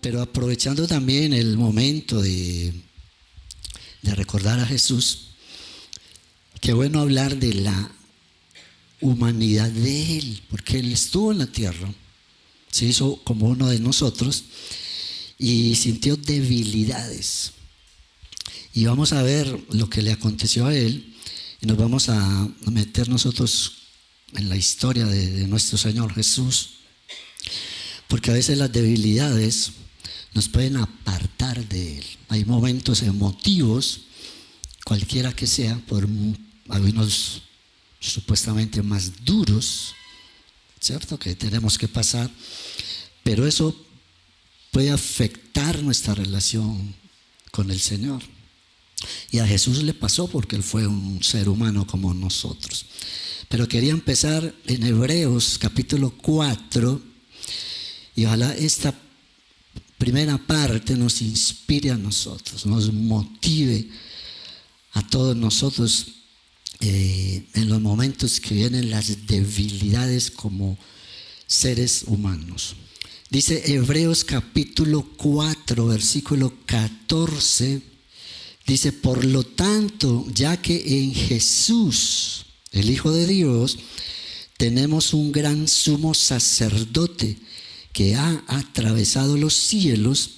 Pero aprovechando también el momento de recordar a Jesús, qué bueno hablar de la humanidad de Él, porque Él estuvo en la tierra, se hizo como uno de nosotros y sintió debilidades. Y vamos a ver lo que le aconteció a Él y nos vamos a meter nosotros en la historia de nuestro Señor Jesús, porque a veces las debilidades nos pueden apartar de Él. Hay momentos emotivos, cualquiera que sea, por algunos supuestamente más duros, ¿cierto?, que tenemos que pasar, pero eso puede afectar nuestra relación con el Señor. Y a Jesús le pasó porque Él fue un ser humano como nosotros. Pero quería empezar en Hebreos capítulo 4 y ojalá esta primera parte nos inspire a nosotros, nos motive a todos nosotros en los momentos que vienen las debilidades como seres humanos. Dice Hebreos capítulo 4, versículo 14, dice: por lo tanto, ya que en Jesús, el Hijo de Dios, tenemos un gran sumo sacerdote que ha atravesado los cielos,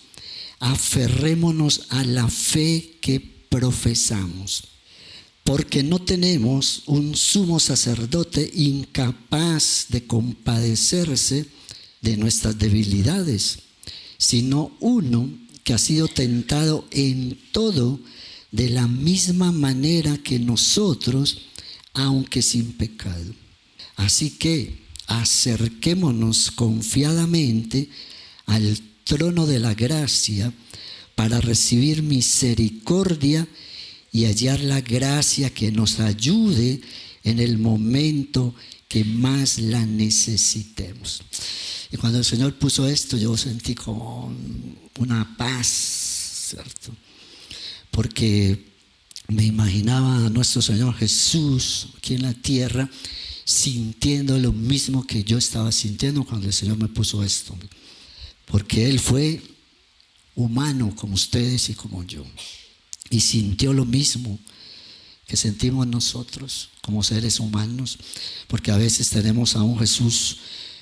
aferrémonos a la fe que profesamos. Porque no tenemos un sumo sacerdote incapaz de compadecerse de nuestras debilidades, sino uno que ha sido tentado en todo de la misma manera que nosotros, aunque sin pecado. Así que acerquémonos confiadamente al trono de la gracia para recibir misericordia y hallar la gracia que nos ayude en el momento que más la necesitemos. Y cuando el Señor puso esto, yo sentí como una paz, ¿cierto? Porque me imaginaba a nuestro Señor Jesús aquí en la tierra sintiendo lo mismo que yo estaba sintiendo cuando el Señor me puso esto. Porque Él fue humano como ustedes y como yo. Y sintió lo mismo que sentimos nosotros como seres humanos, porque a veces tenemos a un Jesús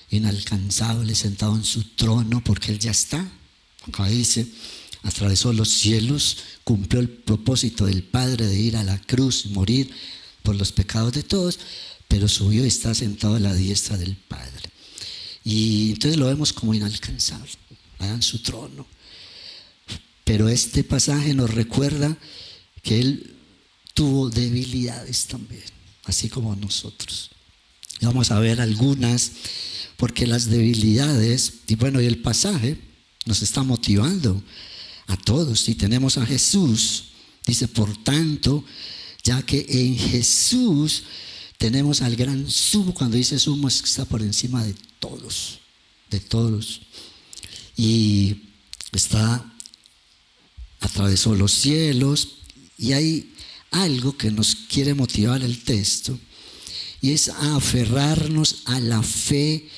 inalcanzable sentado en su trono, porque Él ya está. Acá dice, atravesó los cielos, cumplió el propósito del Padre de ir a la cruz y morir por los pecados de todos, pero subió y está sentado a la diestra del Padre. Y entonces lo vemos como inalcanzable, allá en su trono. Pero este pasaje nos recuerda que Él tuvo debilidades también, así como nosotros. Y vamos a ver algunas, porque las debilidades, y bueno, y el pasaje nos está motivando a todos. Y tenemos a Jesús, dice, por tanto, ya que en Jesús tenemos al gran sumo, cuando dice sumo es que está por encima de todos, y atravesó los cielos. Y hay algo que nos quiere motivar el texto, y es a aferrarnos a la fe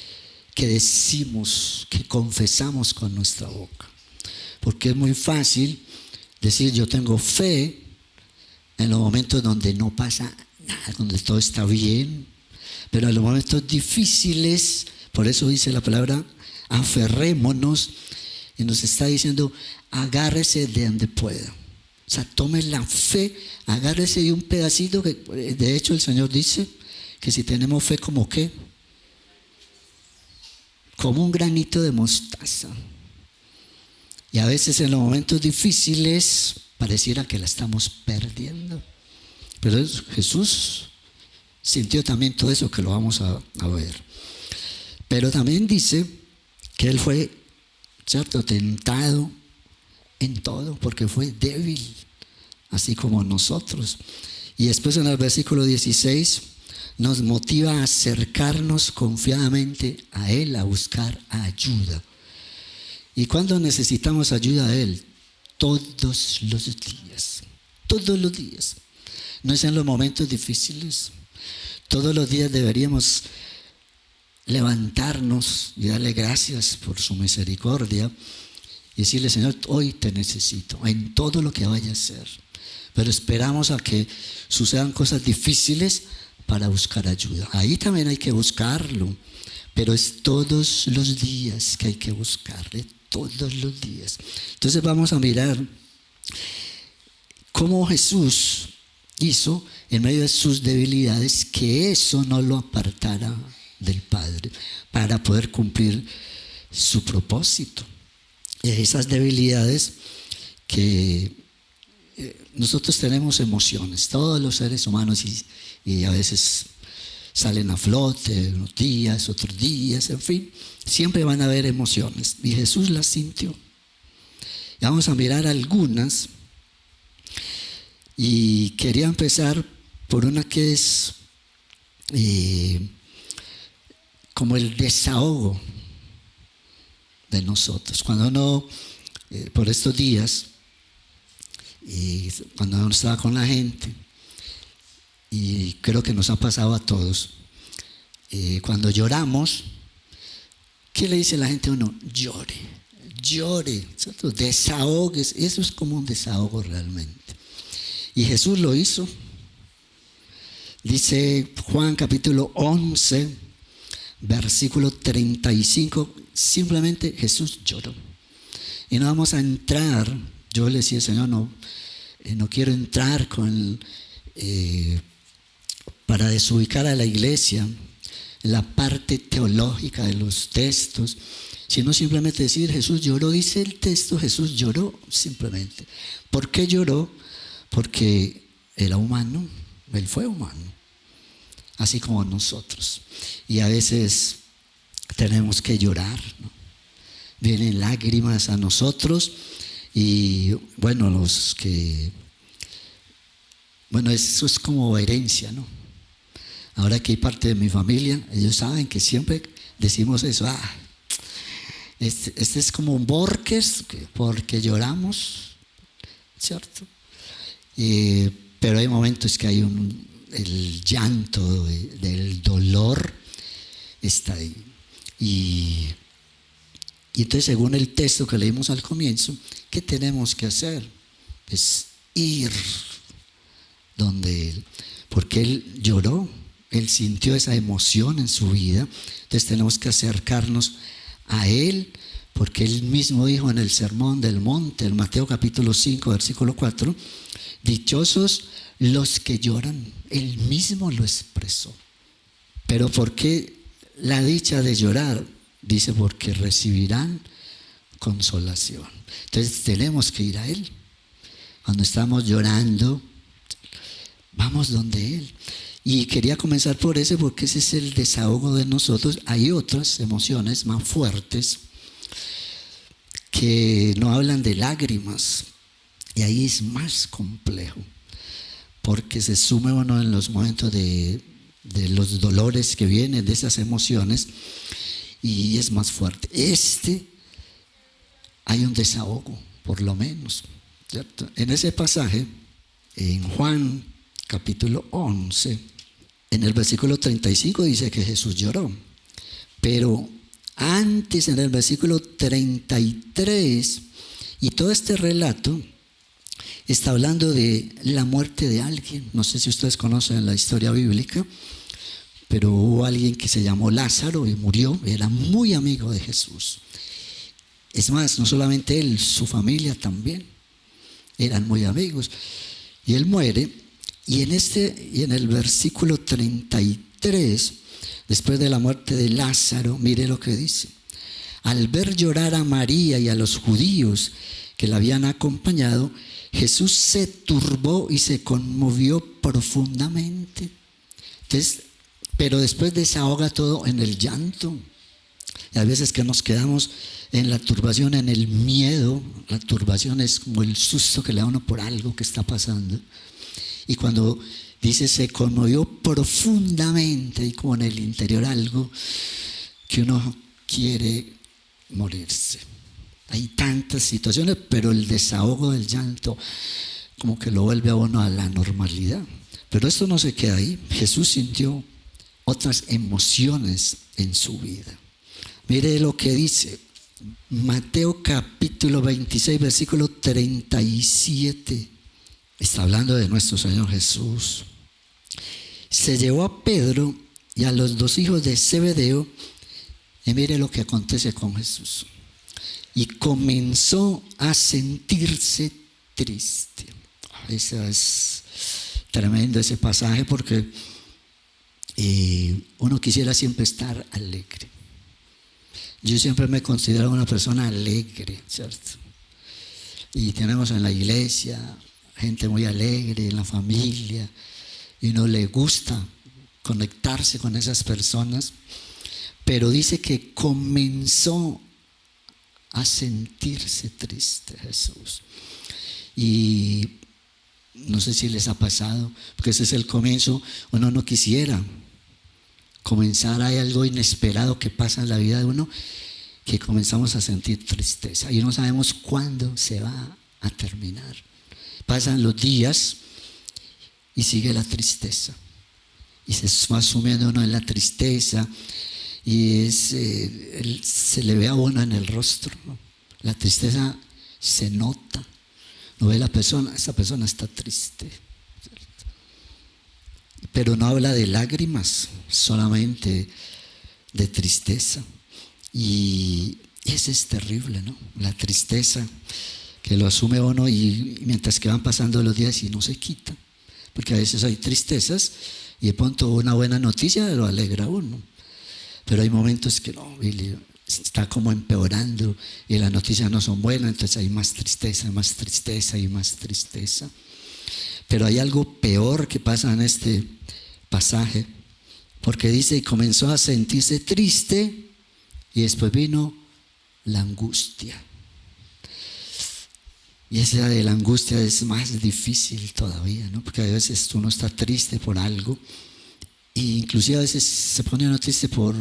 que decimos, que confesamos con nuestra boca. Porque es muy fácil decir yo tengo fe en los momentos donde no pasa nada, donde todo está bien, pero en los momentos difíciles, por eso dice la palabra aferrémonos, y nos está diciendo agárrese de donde pueda. O sea, tome la fe, agárrese de un pedacito que, de hecho, el Señor dice que si tenemos fe como ¿qué? Como un granito de mostaza. Y a veces en los momentos difíciles pareciera que la estamos perdiendo. Pero Jesús sintió también todo eso que lo vamos a ver. Pero también dice que Él fue, ¿cierto?, tentado en todo, porque fue débil, así como nosotros. Y después en el versículo 16 nos motiva a acercarnos confiadamente a Él, a buscar ayuda. ¿Y cuándo necesitamos ayuda de Él? Todos los días. Todos los días. no es en los momentos difíciles. Todos los días deberíamos levantarnos y darle gracias por su misericordia y decirle: Señor, hoy te necesito en todo lo que vaya a hacer. Pero esperamos a que sucedan cosas difíciles para buscar ayuda. Ahí también hay que buscarlo, pero es todos los días que hay que buscarle, todos los días. Entonces vamos a mirar cómo Jesús hizo en medio de sus debilidades que eso no lo apartara del Padre para poder cumplir su propósito. Esas debilidades que nosotros tenemos emociones, todos los seres humanos, y a veces salen a flote unos días, otros días, en fin, siempre van a haber emociones y Jesús las sintió. Y vamos a mirar algunas y quería empezar por una que es como el desahogo de nosotros. Cuando uno, por estos días, y cuando uno estaba con la gente, y creo que nos ha pasado a todos, cuando lloramos, ¿qué le dice la gente a uno? Llore, ¿cierto? Desahogues. Eso es como un desahogo realmente. Y Jesús lo hizo. Dice Juan capítulo 11, versículo 35, simplemente Jesús lloró. Y no vamos a entrar, yo le decía: Señor, no quiero entrar para desubicar a la iglesia en la parte teológica de los textos, sino simplemente decir: Jesús lloró. Dice el texto, Jesús lloró simplemente. ¿Por qué lloró? Porque era humano, él fue humano, así como nosotros. Y a veces tenemos que llorar, ¿no? Vienen lágrimas a nosotros y eso es como herencia, ¿no? Ahora que hay parte de mi familia, ellos saben que siempre decimos eso: este es como un Borges, porque lloramos, ¿cierto? Pero hay momentos que hay el llanto del dolor está ahí. Y entonces, según el texto que leímos al comienzo, ¿qué tenemos que hacer? Es ir donde Él, porque Él lloró, Él sintió esa emoción en su vida. Entonces tenemos que acercarnos a Él, porque Él mismo dijo en el Sermón del Monte, en Mateo capítulo 5, versículo 4, dichosos los que lloran. Él mismo lo expresó. Pero ¿por qué la dicha de llorar? Dice: porque recibirán consolación. Entonces tenemos que ir a Él. Cuando estamos llorando, vamos donde Él. Y quería comenzar por ese, porque ese es el desahogo de nosotros. Hay otras emociones más fuertes que no hablan de lágrimas, y ahí es más complejo, porque se sume uno en los momentos de los dolores que vienen de esas emociones, y es más fuerte. Hay un desahogo, por lo menos, ¿cierto? En ese pasaje, en Juan capítulo 11, en el versículo 35 dice que Jesús lloró. Pero antes, en el versículo 33, y todo este relato está hablando de la muerte de alguien. No sé si ustedes conocen la historia bíblica, pero hubo alguien que se llamó Lázaro y murió. Era muy amigo de Jesús. Es más, no solamente él, su familia también eran muy amigos. Y él muere, y en el versículo 33, después de la muerte de Lázaro, mire lo que dice: al ver llorar a María y a los judíos que la habían acompañado, Jesús se turbó y se conmovió profundamente. Entonces, pero después desahoga todo en el llanto. Y a veces que nos quedamos en la turbación, en el miedo. La turbación es como el susto que le da uno por algo que está pasando. Y cuando dice se conmovió profundamente, y como en el interior algo que uno quiere morirse. Hay tantas situaciones, pero el desahogo del llanto como que lo vuelve a uno a la normalidad. Pero esto no se queda ahí. Jesús sintió otras emociones en su vida. Mire lo que dice Mateo capítulo 26, versículo 37. Está hablando de nuestro Señor Jesús. Se llevó a Pedro y a los dos hijos de Zebedeo, y mire lo que acontece con Jesús. Y comenzó a sentirse triste. Ese es tremendo ese pasaje, porque uno quisiera siempre estar alegre. Yo siempre me considero una persona alegre, ¿cierto? Y tenemos en la iglesia gente muy alegre, en la familia, y uno le gusta conectarse con esas personas, pero dice que comenzó a sentirse triste Jesús. Y no sé si les ha pasado, porque ese es el comienzo. Uno no quisiera comenzar, hay algo inesperado que pasa en la vida de uno, que comenzamos a sentir tristeza y no sabemos cuándo se va a terminar. Pasan los días y sigue la tristeza, y se va sumiendo uno en la tristeza, y se le ve a uno en el rostro, ¿no? La tristeza se nota. No ve la persona, esa persona está triste, ¿cierto? Pero no habla de lágrimas, solamente de tristeza. Y eso es terrible, ¿no? La tristeza que lo asume uno, y mientras que van pasando los días y no se quita. Porque a veces hay tristezas y de pronto una buena noticia lo alegra a uno. Pero hay momentos que no, está como empeorando y las noticias no son buenas, entonces hay más tristeza y más tristeza. Pero hay algo peor que pasa en este pasaje, porque dice: y comenzó a sentirse triste, y después vino la angustia. Y esa de la angustia es más difícil todavía, ¿no? Porque a veces uno está triste por algo, e inclusive a veces se pone uno triste por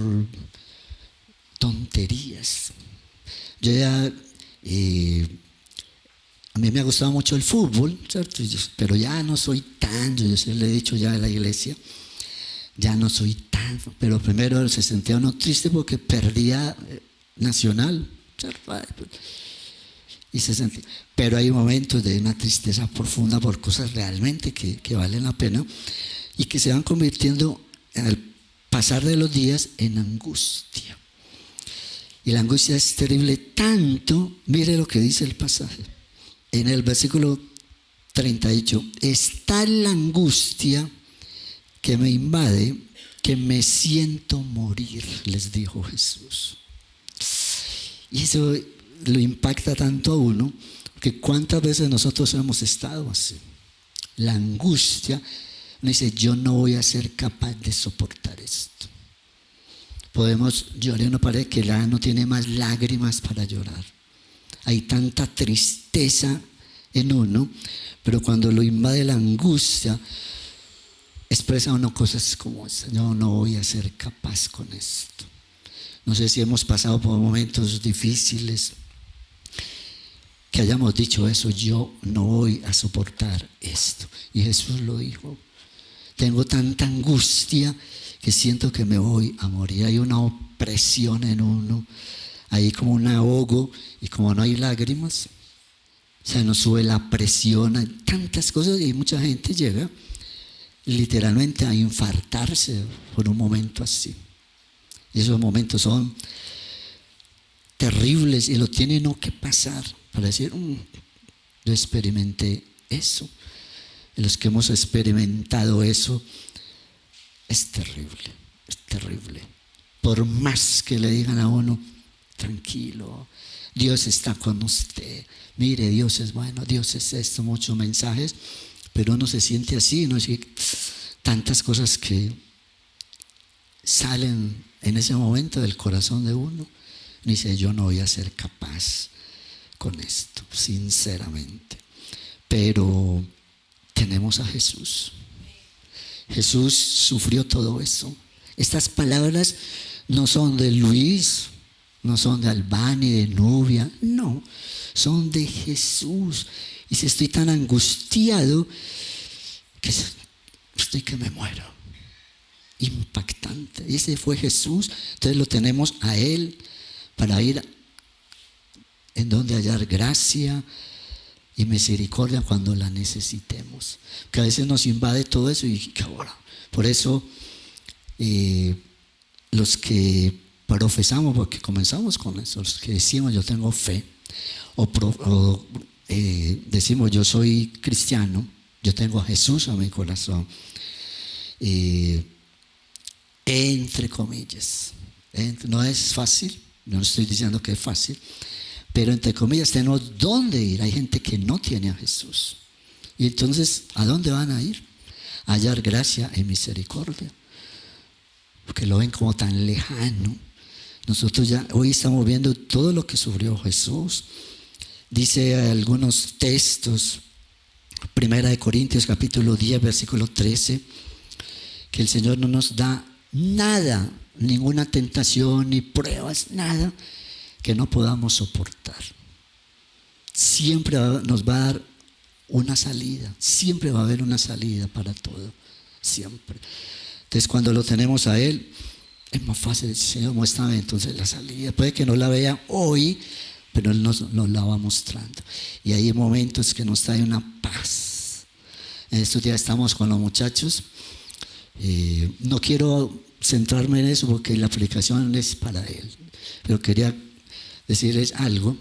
tonterías. Yo ya, a mí me ha gustado mucho el fútbol, ¿cierto? Pero ya no soy tan, yo se le he dicho ya a la iglesia, ya no soy tan, pero primero se sentía uno triste porque perdía Nacional, ¿cierto? Y se sentía, pero hay momentos de una tristeza profunda por cosas realmente que valen la pena, y que se van convirtiendo al pasar de los días en angustia. Y la angustia es terrible tanto, mire lo que dice el pasaje. En el versículo 38, está la angustia que me invade, que me siento morir, les dijo Jesús. Y eso lo impacta tanto a uno, que cuántas veces nosotros hemos estado así. La angustia, uno dice: yo no voy a ser capaz de soportar esto. Podemos llorar, uno parece que ya no tiene más lágrimas para llorar. Hay tanta tristeza en uno, pero cuando lo invade la angustia, expresa uno cosas como esa: yo no voy a ser capaz con esto. No sé si hemos pasado por momentos difíciles que hayamos dicho eso: yo no voy a soportar esto. Y Jesús lo dijo: tengo tanta angustia que siento que me voy a morir. Hay una opresión en uno, hay como un ahogo, y como no hay lágrimas, se nos sube la presión, hay tantas cosas, y mucha gente llega literalmente a infartarse por un momento así. Y esos momentos son terribles, y lo tiene uno que pasar para decir: yo experimenté eso. Y los que hemos experimentado eso, es terrible, es terrible. Por más que le digan a uno: tranquilo, Dios está con usted, mire, Dios es bueno, Dios es esto, muchos mensajes, pero uno se siente así, ¿no? Así, tantas cosas que salen en ese momento del corazón de uno, y dice: yo no voy a ser capaz con esto, sinceramente. Pero tenemos a Jesús. Jesús sufrió todo eso. Estas palabras no son de Luis, no son de Albani, de Nubia, no, son de Jesús. Y si estoy tan angustiado, que estoy que me muero. Impactante. Ese fue Jesús. Entonces lo tenemos a Él para ir en donde hallar gracia y misericordia cuando la necesitemos. Que a veces nos invade todo eso y que ahora. Por eso los que profesamos, porque comenzamos con eso, los que decimos yo tengo fe, decimos yo soy cristiano, yo tengo a Jesús en mi corazón, entre comillas, no es fácil, no estoy diciendo que es fácil, pero entre comillas tenemos dónde ir. Hay gente que no tiene a Jesús, y entonces ¿a dónde van a ir? A hallar gracia y misericordia, porque lo ven como tan lejano. Nosotros ya hoy estamos viendo todo lo que sufrió Jesús. Dice algunos textos, 1 Corintios capítulo 10 versículo 13, que el Señor no nos da nada, ninguna tentación ni pruebas, nada que no podamos soportar. Siempre nos va a dar una salida, siempre va a haber una salida para todo, siempre. Entonces cuando lo tenemos a Él, es más fácil decir, Señor, muéstrame entonces la salida. Puede que no la vea hoy, pero Él nos la va mostrando. Y hay momentos que nos trae una paz. En estos días estamos con los muchachos. No quiero centrarme en eso porque la predicación es para Él, pero quería decirles algo.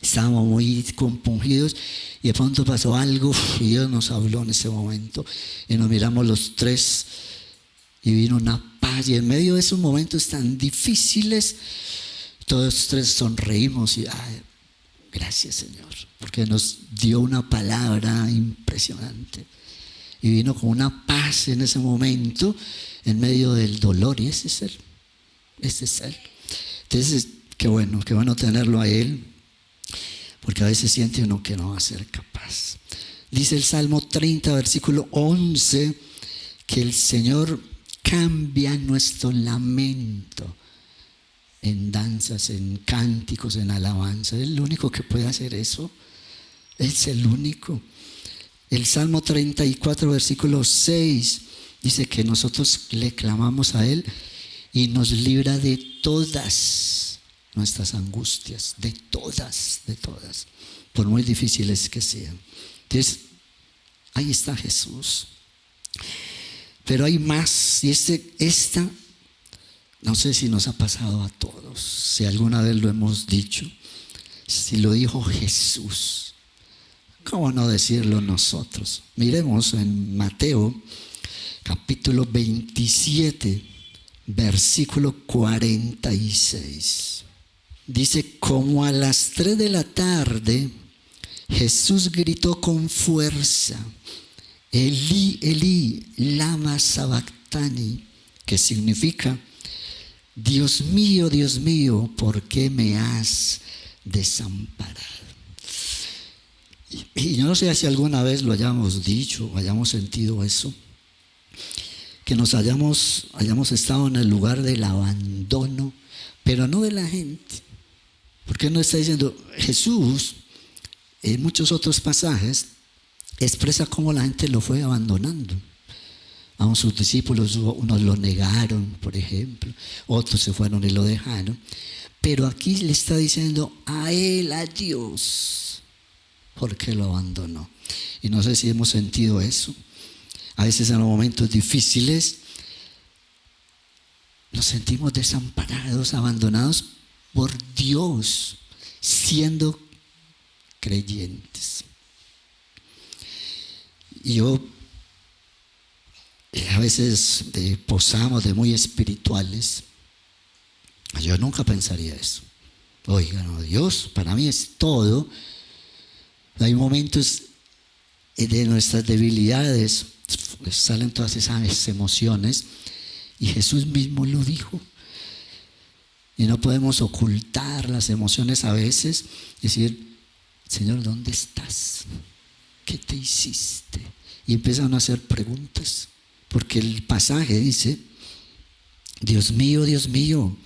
Estábamos muy compungidos y de pronto pasó algo y Dios nos habló en ese momento. Y nos miramos los tres y vino una paz. Y en medio de esos momentos tan difíciles, todos tres sonreímos y gracias Señor, porque nos dio una palabra impresionante. Y vino con una paz en ese momento, en medio del dolor. Y ese es Él. Ese es Él. Entonces, qué bueno tenerlo a Él, porque a veces siente uno que no va a ser capaz. Dice el Salmo 30, versículo 11, que el Señor cambia nuestro lamento en danzas, en cánticos, en alabanza. Es el único que puede hacer eso. Es el único. El Salmo 34, versículo 6, dice que nosotros le clamamos a Él y nos libra de todas nuestras angustias, de todas, por muy difíciles que sean. Entonces, ahí está Jesús. Pero hay más, y esta, no sé si nos ha pasado a todos, si alguna vez lo hemos dicho, si lo dijo Jesús, ¿cómo no decirlo nosotros? Miremos en Mateo capítulo 27, versículo 46. Dice, como a las 3 de la tarde, Jesús gritó con fuerza, Elí, Elí, lama sabactani, que significa, Dios mío, ¿por qué me has desamparado? Y yo no sé si alguna vez lo hayamos dicho o hayamos sentido eso, que nos hayamos estado en el lugar del abandono, pero no de la gente. Porque no está diciendo Jesús, en muchos otros pasajes, expresa cómo la gente lo fue abandonando. A sus discípulos, unos lo negaron, por ejemplo, otros se fueron y lo dejaron. Pero aquí le está diciendo a Él, a Dios, porque lo abandonó. Y no sé si hemos sentido eso. A veces en los momentos difíciles nos sentimos desamparados, abandonados por Dios, siendo creyentes. Y yo a veces posamos de muy espirituales. Yo nunca pensaría eso. Oigan, no, Dios para mí es todo. Hay momentos de nuestras debilidades, salen todas esas emociones, y Jesús mismo lo dijo. Y no podemos ocultar las emociones a veces, decir, Señor, ¿dónde estás? ¿Qué te hiciste? Y empiezan a hacer preguntas, porque el pasaje dice, Dios mío,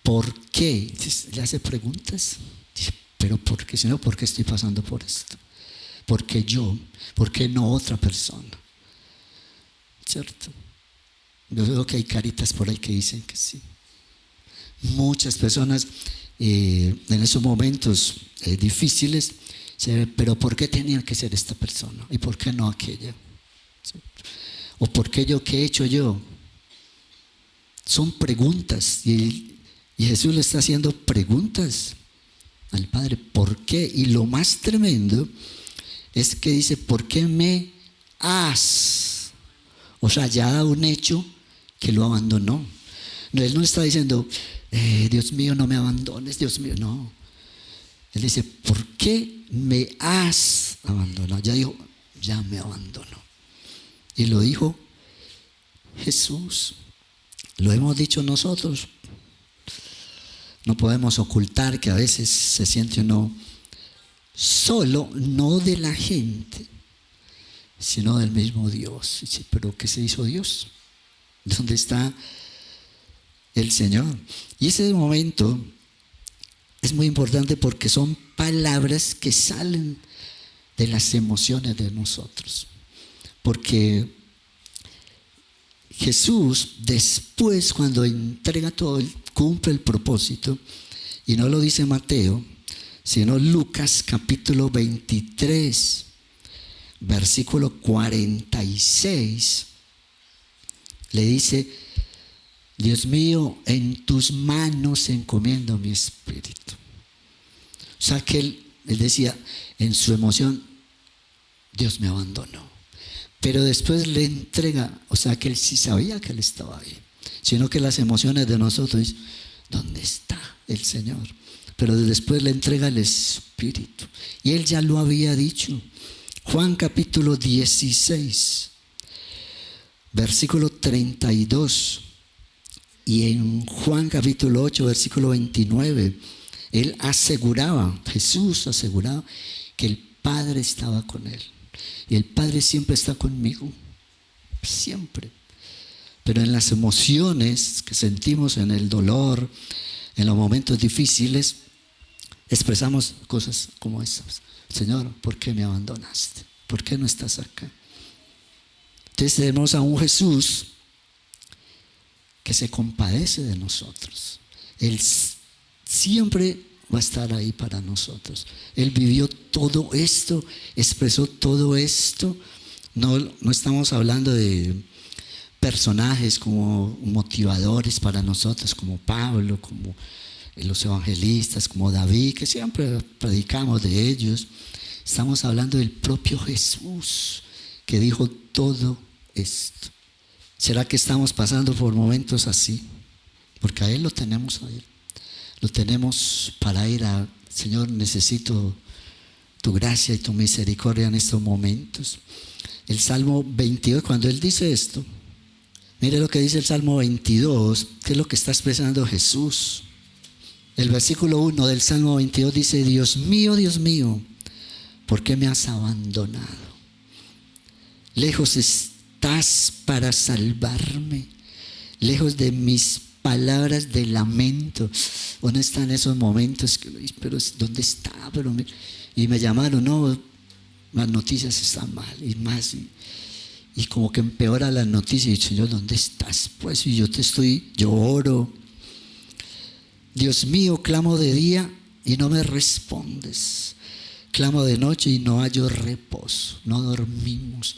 ¿por qué? Le hace preguntas. Dice, pero ¿por qué, Señor? ¿Por qué estoy pasando por esto? ¿Por qué yo? ¿Por qué no otra persona? ¿cierto? Yo veo que hay caritas por ahí que dicen que sí. Muchas personas en esos momentos difíciles, pero ¿por qué tenía que ser esta persona? ¿Y por qué no aquella? ¿Sí? ¿O por qué yo? ¿Qué he hecho yo? Son preguntas y Jesús le está haciendo preguntas al Padre. ¿Por qué? Y lo más tremendo es que dice, ¿por qué me has? O sea, ya da un hecho que lo abandonó. No, él no está diciendo, Dios mío, no me abandones, Dios mío, no. Él dice, ¿por qué me has abandonado? Ya dijo, ya me abandonó. Y lo dijo Jesús. Lo hemos dicho nosotros. No podemos ocultar que a veces se siente uno solo, no de la gente, sino del mismo Dios. Dice, ¿pero qué se hizo Dios? ¿Dónde está el Señor? Y ese momento es muy importante porque son palabras que salen de las emociones de nosotros. Porque Jesús después, cuando entrega todo, cumple el propósito, y no lo dice Mateo, sino Lucas capítulo 23, versículo 46, le dice, Dios mío, en tus manos encomiendo mi espíritu. O sea que él decía, en su emoción, Dios me abandonó. Pero después le entrega, o sea que él sí sabía que él estaba ahí, sino que las emociones de nosotros, ¿dónde está el Señor? Pero después le entrega el Espíritu. Y él ya lo había dicho. Juan capítulo 16, versículo 32. Y en Juan capítulo 8, versículo 29, él aseguraba, Jesús aseguraba que el Padre estaba con él. Y el Padre siempre está conmigo, siempre. Pero en las emociones que sentimos, en el dolor, en los momentos difíciles, expresamos cosas como esas. Señor, ¿por qué me abandonaste? ¿Por qué no estás acá? Entonces tenemos a un Jesús que se compadece de nosotros. Él siempre va a estar ahí para nosotros. Él vivió todo esto, expresó todo esto. No estamos hablando de personajes como motivadores para nosotros, como Pablo, como los evangelistas, como David, que siempre predicamos de ellos. Estamos hablando del propio Jesús, que dijo todo esto. ¿Será que estamos pasando por momentos así? Porque a Él lo tenemos a Él. Lo tenemos para ir a, Señor, necesito tu gracia y tu misericordia en estos momentos. El Salmo 22, cuando Él dice esto, mire lo que dice el Salmo 22, que es lo que está expresando Jesús. El versículo 1 del Salmo 22 dice, Dios mío, ¿por qué me has abandonado? Lejos estás para salvarme, lejos de mis palabras de lamento. ¿Dónde están esos momentos? Pero ¿dónde está? Y me llamaron, no, las noticias están mal y más. Y como que empeora las noticias. Y Señor, ¿dónde estás? Pues y yo oro. Dios mío, clamo de día y no me respondes. Clamo de noche y no hallo reposo. No dormimos.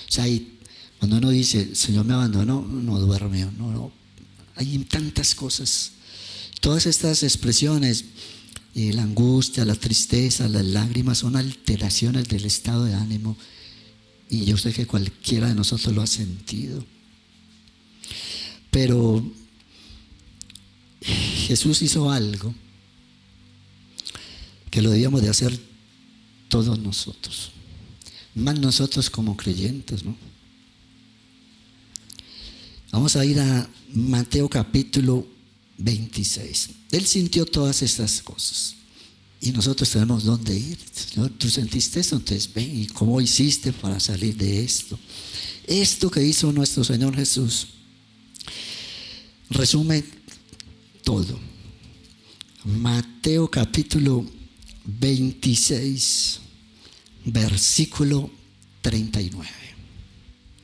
O sea, cuando uno dice, Señor me abandonó, no duerme, no. Hay tantas cosas. Todas estas expresiones, la angustia, la tristeza, las lágrimas, son alteraciones del estado de ánimo. Y yo sé que cualquiera de nosotros lo ha sentido. Pero Jesús hizo algo que lo debíamos de hacer todos nosotros. Más nosotros como creyentes, ¿no? Vamos a ir a Mateo capítulo 26. Él sintió todas estas cosas. Y nosotros tenemos dónde ir. Señor, tú sentiste esto, entonces ven. ¿Y cómo hiciste para salir de esto? Esto que hizo nuestro Señor Jesús resume todo. Mateo capítulo 26, versículo 39.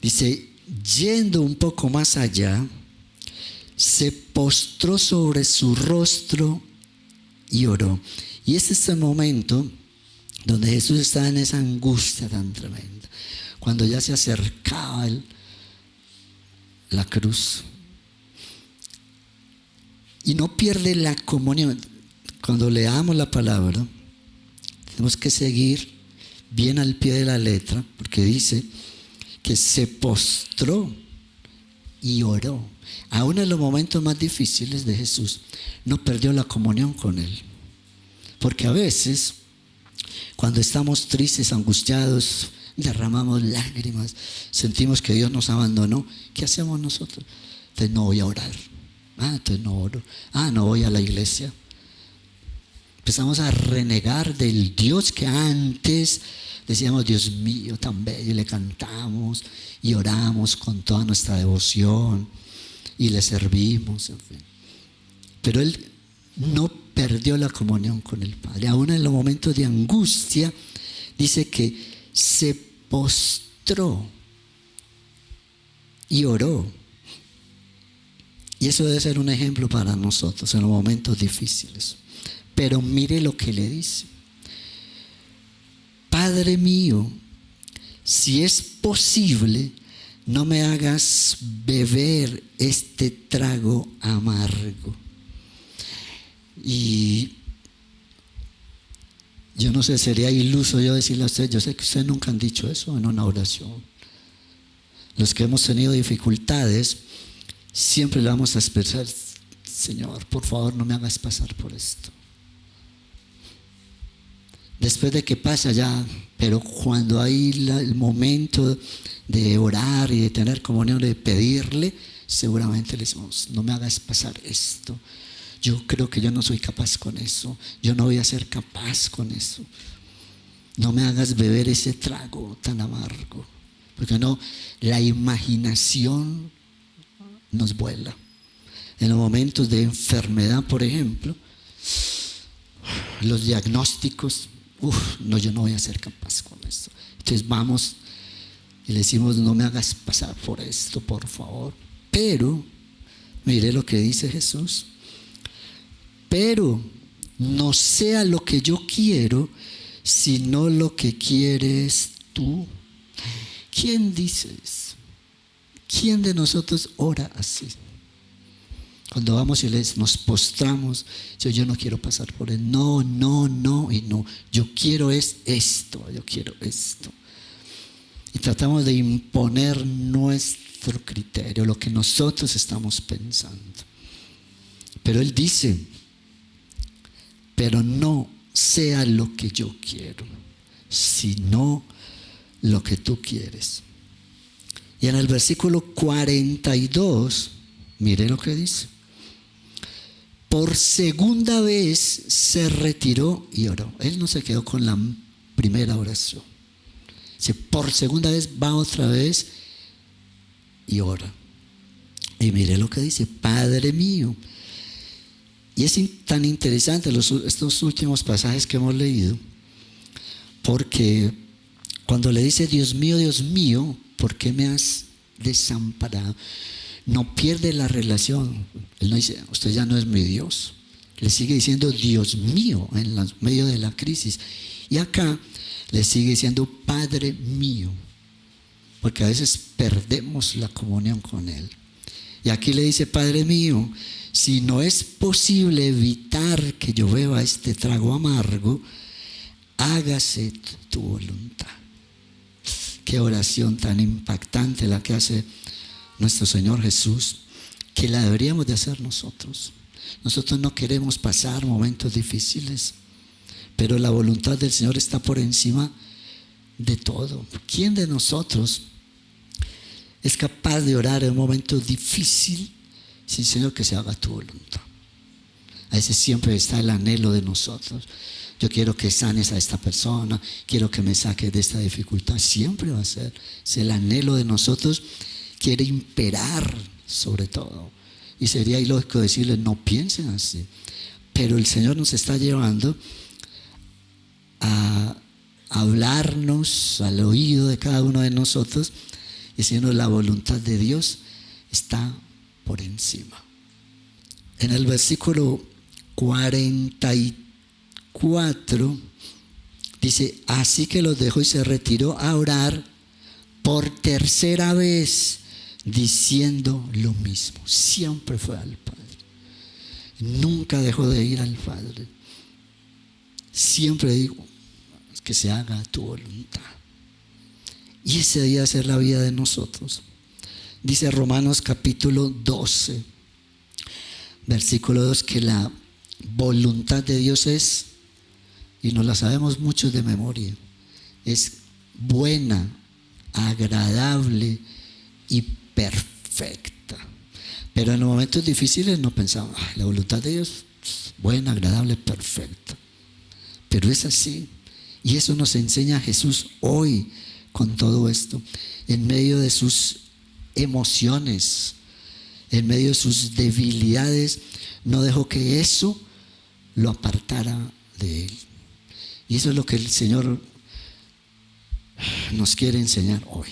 Dice, yendo un poco más allá, se postró sobre su rostro y oró. Y este es el momento donde Jesús está en esa angustia tan tremenda, cuando ya se acercaba la cruz. Y no pierde la comunión. Cuando leamos la palabra, tenemos que seguir bien al pie de la letra, porque dice que se postró y oró. Aún en los momentos más difíciles de Jesús, no perdió la comunión con Él. Porque a veces, cuando estamos tristes, angustiados, derramamos lágrimas, sentimos que Dios nos abandonó, ¿qué hacemos nosotros? Entonces no voy a orar. Entonces no oro. No voy a la iglesia. Empezamos a renegar del Dios que antes decíamos, Dios mío, tan bello, y le cantamos y oramos con toda nuestra devoción y le servimos, en fin. Pero Él no perdió la comunión con el Padre. Aún en los momentos de angustia, dice que se postró y oró. Y eso debe ser un ejemplo para nosotros en los momentos difíciles. Pero mire lo que le dice: Padre mío, si es posible, no me hagas beber este trago amargo. Y yo no sé, sería iluso yo decirle a usted, yo sé que ustedes nunca han dicho eso en una oración. Los que hemos tenido dificultades, siempre le vamos a expresar: Señor, por favor, no me hagas pasar por esto. Después de que pasa ya, pero cuando hay el momento de orar y de tener comunión, de pedirle, seguramente le decimos: no me hagas pasar esto. Yo creo que yo no soy capaz con eso. Yo no voy a ser capaz con eso. No me hagas beber ese trago tan amargo. Porque no, la imaginación nos vuela. En los momentos de enfermedad, por ejemplo, los diagnósticos, no, yo no voy a ser capaz con esto. Entonces vamos y le decimos: no me hagas pasar por esto, por favor. Pero, mire lo que dice Jesús: pero no sea lo que yo quiero, sino lo que quieres tú. ¿Quién dice eso? ¿Quién de nosotros ora así? Cuando vamos y nos postramos, yo no quiero pasar por él. No, no, no y no. Yo quiero esto, yo quiero esto. Y tratamos de imponer nuestro criterio, lo que nosotros estamos pensando. Pero Él dice: pero no sea lo que yo quiero, sino lo que tú quieres. Y en el versículo 42, mire lo que dice: por segunda vez se retiró y oró. Él no se quedó con la primera oración. Dice, por segunda vez va otra vez y ora. Y mire lo que dice: Padre mío. Y es tan interesante estos últimos pasajes que hemos leído, porque cuando le dice: Dios mío, ¿por qué me has desamparado? No pierde la relación. Él no dice: usted ya no es mi Dios. Le sigue diciendo: Dios mío, en medio de la crisis. Y acá le sigue diciendo: Padre mío, porque a veces perdemos la comunión con Él. Y aquí le dice: Padre mío, si no es posible evitar que yo beba este trago amargo, hágase tu voluntad. Qué oración tan impactante la que hace nuestro Señor Jesús, que la deberíamos de hacer nosotros. Nosotros no queremos pasar momentos difíciles, pero la voluntad del Señor está por encima de todo. ¿Quién de nosotros es capaz de orar en un momento difícil sin, Señor, que se haga tu voluntad? A veces siempre está el anhelo de nosotros: yo quiero que sanes a esta persona, quiero que me saques de esta dificultad. Siempre va a ser. Es el anhelo de nosotros, quiere imperar sobre todo. Y sería ilógico decirle: no piensen así. Pero el Señor nos está llevando a hablarnos al oído de cada uno de nosotros diciendo la voluntad de Dios está por encima. En el versículo 44 dice, así que los dejó y se retiró a orar por tercera vez, diciendo lo mismo. Siempre fue al Padre. Nunca dejó de ir al Padre. Siempre digo, que se haga tu voluntad. Y ese día ser la vida de nosotros. Dice Romanos capítulo 12, versículo 2, que la voluntad de Dios es, y nos la sabemos muchos de memoria, es buena, agradable y perfecta. Pero en los momentos difíciles no pensamos, la voluntad de Dios es buena, agradable, perfecta. Pero es así. Y eso nos enseña Jesús hoy con todo esto. En medio de sus emociones, en medio de sus debilidades, no dejó que eso lo apartara de Él. Y eso es lo que el Señor nos quiere enseñar hoy.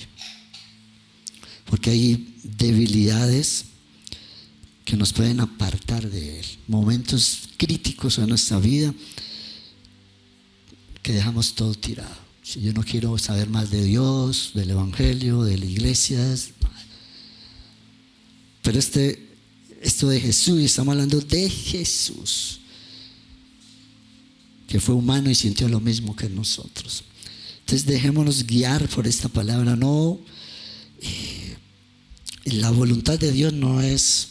Porque hay debilidades que nos pueden apartar de Él. Momentos críticos en nuestra vida que dejamos todo tirado. Si yo no quiero saber más de Dios, del Evangelio, de la iglesia. Pero esto de Jesús, y estamos hablando de Jesús, que fue humano y sintió lo mismo que nosotros. Entonces dejémonos guiar por esta palabra. No, la voluntad de Dios no es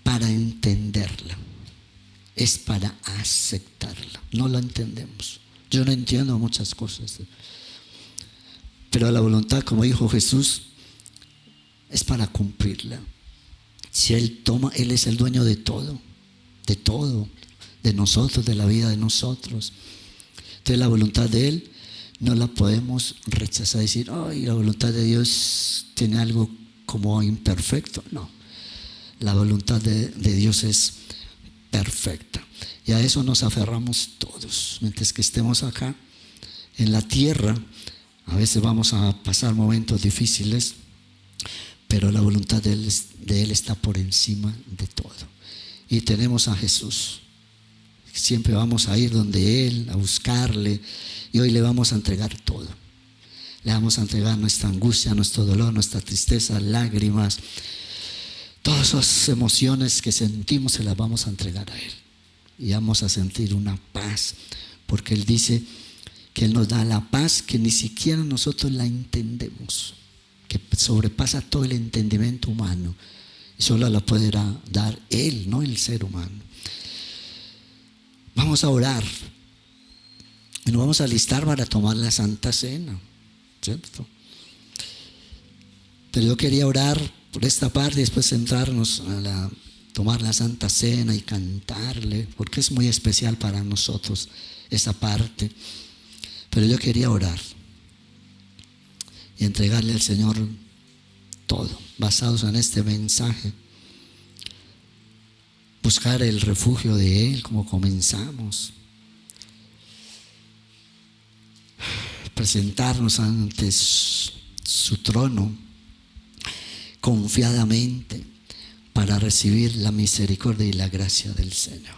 para entenderla, es para aceptarla. No la entendemos. Yo no entiendo muchas cosas, pero la voluntad, como dijo Jesús, es para cumplirla. Si Él toma, Él es el dueño de todo, de nosotros, de la vida de nosotros. Entonces la voluntad de Él no la podemos rechazar, decir, ay, la voluntad de Dios tiene algo como imperfecto. No, la voluntad de Dios es perfecta. Y a eso nos aferramos todos. Mientras que estemos acá en la tierra, a veces vamos a pasar momentos difíciles, pero la voluntad de Él está por encima de todo. Y tenemos a Jesús. Siempre vamos a ir donde Él, a buscarle, y hoy le vamos a entregar todo. Le vamos a entregar nuestra angustia, nuestro dolor, nuestra tristeza, lágrimas. Todas esas emociones que sentimos se las vamos a entregar a Él. Y vamos a sentir una paz, porque Él dice que Él nos da la paz que ni siquiera nosotros la entendemos, que sobrepasa todo el entendimiento humano, y solo la puede dar Él, no el ser humano. Vamos a orar y nos vamos a alistar para tomar la Santa Cena, ¿cierto? Pero yo quería orar por esta parte y después centrarnos a tomar la Santa Cena y cantarle, porque es muy especial para nosotros esa parte. Pero yo quería orar y entregarle al Señor todo, basados en este mensaje. Buscar el refugio de Él, como comenzamos. Presentarnos ante su trono confiadamente para recibir la misericordia y la gracia del Señor.